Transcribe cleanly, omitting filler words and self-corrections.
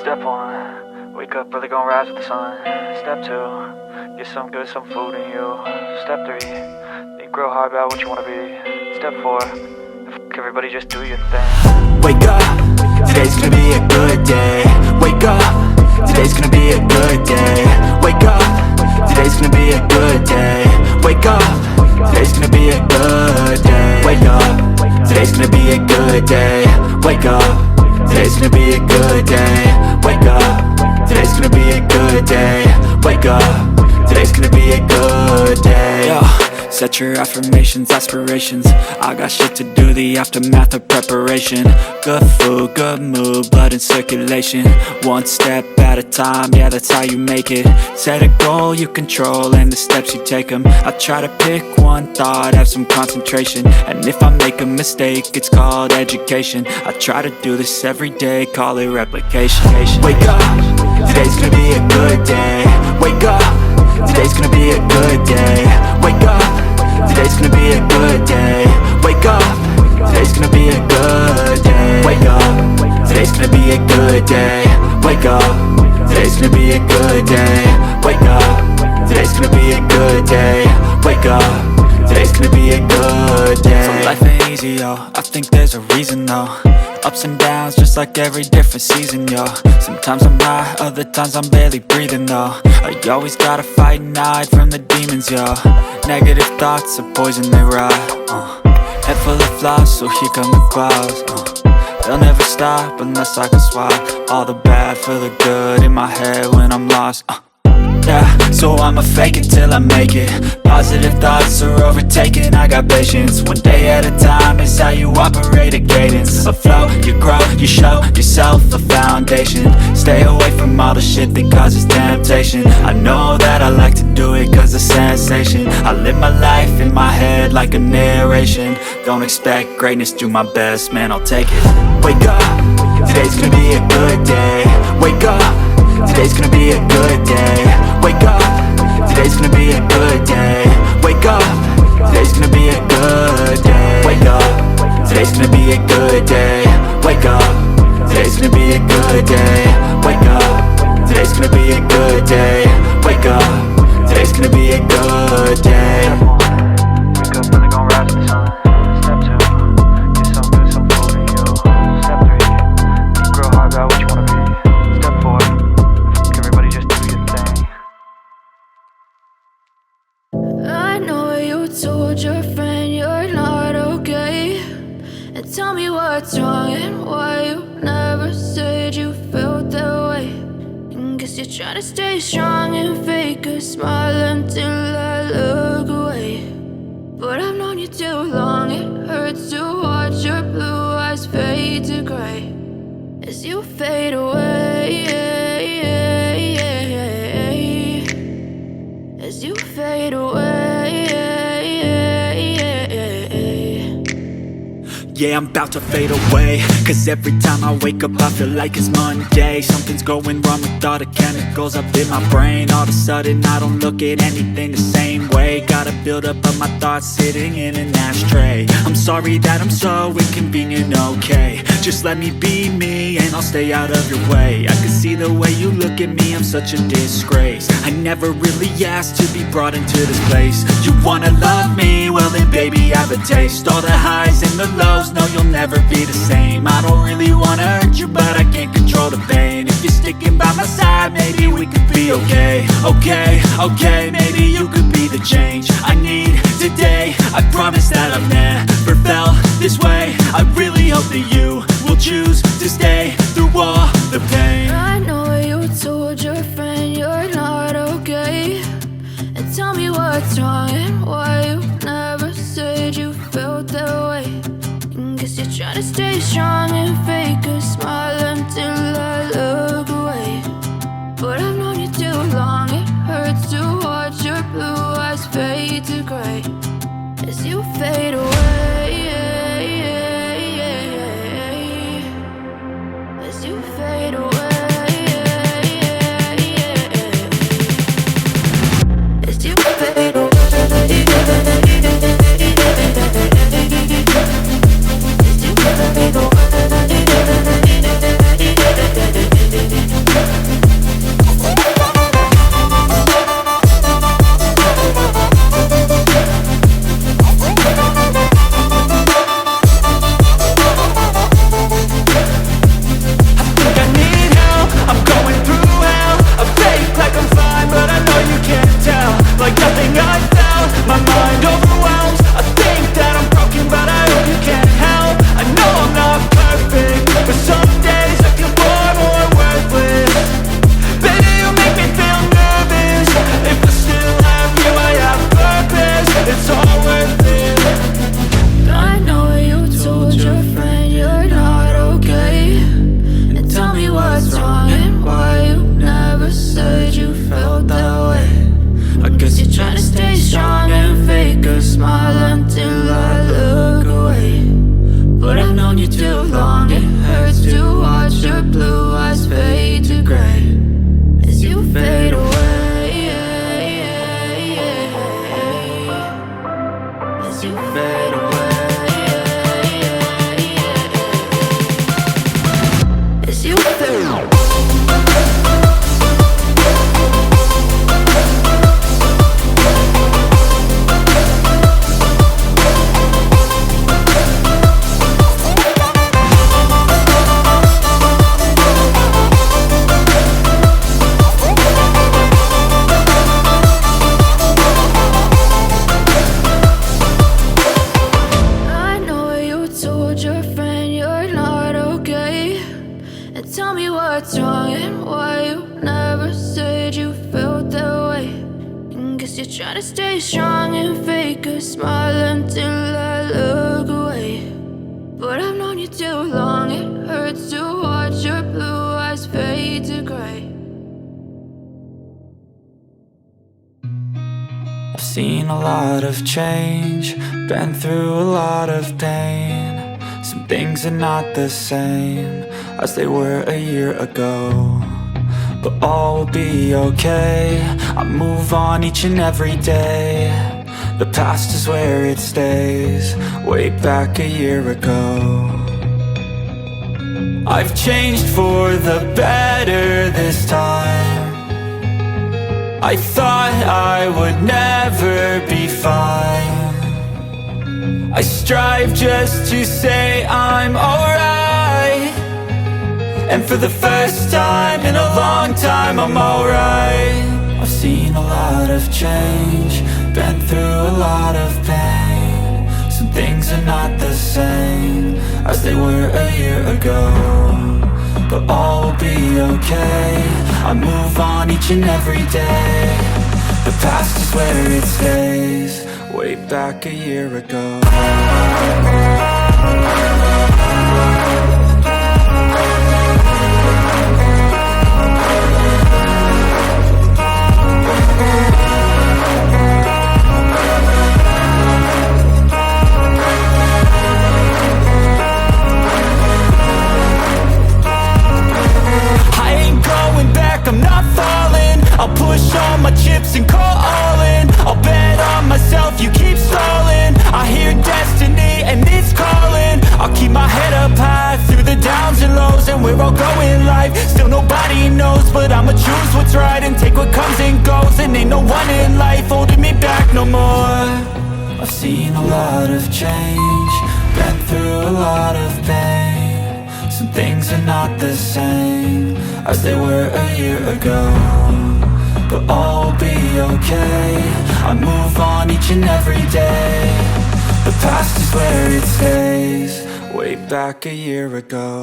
Step 1, wake up early, gonna rise with the sun. Step 2, get some good, some food in you. Step 3, think real hard about what you wanna be. Step 4, everybody just do your thing. Wake up, today's gonna be a good day. Wake up, today's gonna be a good day. Wake up, today's gonna be a good day. Wake up, today's gonna be a good day. Wake up, today's gonna be a good day. Wake up, today's gonna be a good day. Wake up, today's gonna be a good day. Wake up, today's gonna be a good day. Yo, set your affirmations, aspirations. I got shit to do, the aftermath of preparation. Good food, good mood, blood in circulation. One step at a time, yeah, that's how you make it. Set a goal you control and the steps you take them. I try to pick one thought, have some concentration. And if I make a mistake, it's called education. I try to do this every day, call it replication. Wake up, today's gonna be a good day. Wake up, today's gonna be a good day. Wake up, today's gonna be a good day. Wake up, today's gonna be a good day. Wake up, today's gonna be a good day. Wake up, today's gonna be a good day. Wake up, today's gonna be a good day. Wake up, today's gonna be a good day. So life ain't easy, yo, I think there's a reason though. Ups and downs, just like every different season, yo. Sometimes I'm high, other times I'm barely breathing, though. I always gotta fight and hide from the demons, yo. Negative thoughts are poison, they rot. Head full of flaws, so here come the clouds. They'll never stop unless I can swap all the bad for the good in my head when I'm lost. Yeah, so I'ma fake it till I make it. Positive thoughts are overtaken, I got patience. One day at a time is how you operate a cadence. A flow, you grow, you show yourself a foundation. Stay away from all the shit that causes temptation. I know that I like to do it cause it's sensation. I live my life in my head like a narration. Don't expect greatness, do my best, man, I'll take it. Wake up, today's gonna be a good day. Wake up, today's gonna be a good day. Wake up, today's gonna be a good day. Wake up, today's gonna be a good day. Wake up, today's gonna be a good day. Wake up, today's gonna be a good day. Wake up, today's gonna be a good day. Wake up, today's gonna be a good day. Wake up early, gonna rise with the sun. Step 2, get some good, some food in you. Step 3, think real hard about what you wanna be. Step 4, everybody just do your thing. I know you told your friend you're not okay, and tell me what's wrong and why you never said you felt that way. And guess you're trying to stay strong and fake a smile until I look away. But I've known you too long, it hurts to watch your blue eyes fade to gray as you fade away. As you fade away. Yeah, I'm about to fade away. Cause every time I wake up I feel like it's Monday. Something's going wrong with all the chemicals up in my brain. All of a sudden I don't look at anything the same way. Got a buildup of my thoughts sitting in an ashtray. I'm sorry that I'm so inconvenient, okay. Just let me be me and I'll stay out of your way. I can see the way you look at me, I'm such a disgrace. I never really asked to be brought into this place. You wanna love me? Well then baby I have a taste. All the highs and the lows, no you'll never be the same. I don't really wanna hurt you but I can't control the pain. If you're sticking by my side maybe we could be okay. Okay, maybe you could be the change I need today. I promise that I've never felt this way. I really hope that you will choose to stay through all the pain. I know you told your friend you're not okay, and tell me what's wrong and why you never said you felt that way. And guess you're trying to stay strong and fake a smile until I look away. But I've known you too long, it hurts to watch your blue eyes fade to gray as you fade away. As you fade I know you told your friend you're not okay, and tell me what's wrong and why you never said you felt that way. And guess you're trying to stay strong and fake a smile until I look away. But I've known you too long, it hurts to watch your blue eyes fade to gray. I've seen a lot of change, been through a lot of pain. Some things are not the same as they were a year ago, but all will be okay. I move on each and every day. The past is where it stays, way back a year ago. I've changed for the better this time. I thought I would never be fine. I strive just to say I'm alright, and for the first time in a long time I'm alright. I've seen a lot of change, been through a lot of pain. Some things are not the same as they were a year ago, but all will be okay. I move on each and every day. The past is where it stays, way back a year ago. I'm not falling, I'll push all my chips and call all in. I'll bet on myself, you keep stalling. I hear destiny and it's calling. I'll keep my head up high through the downs and lows, and where I'll go in life, still nobody knows. But I'ma choose what's right and take what comes and goes, and ain't no one in life holding me back no more. I've seen a lot of change, been through a lot of pain. Some things are not the same as they were a year ago, but all will be okay. I move on each and every day. The past is where it stays, way back a year ago.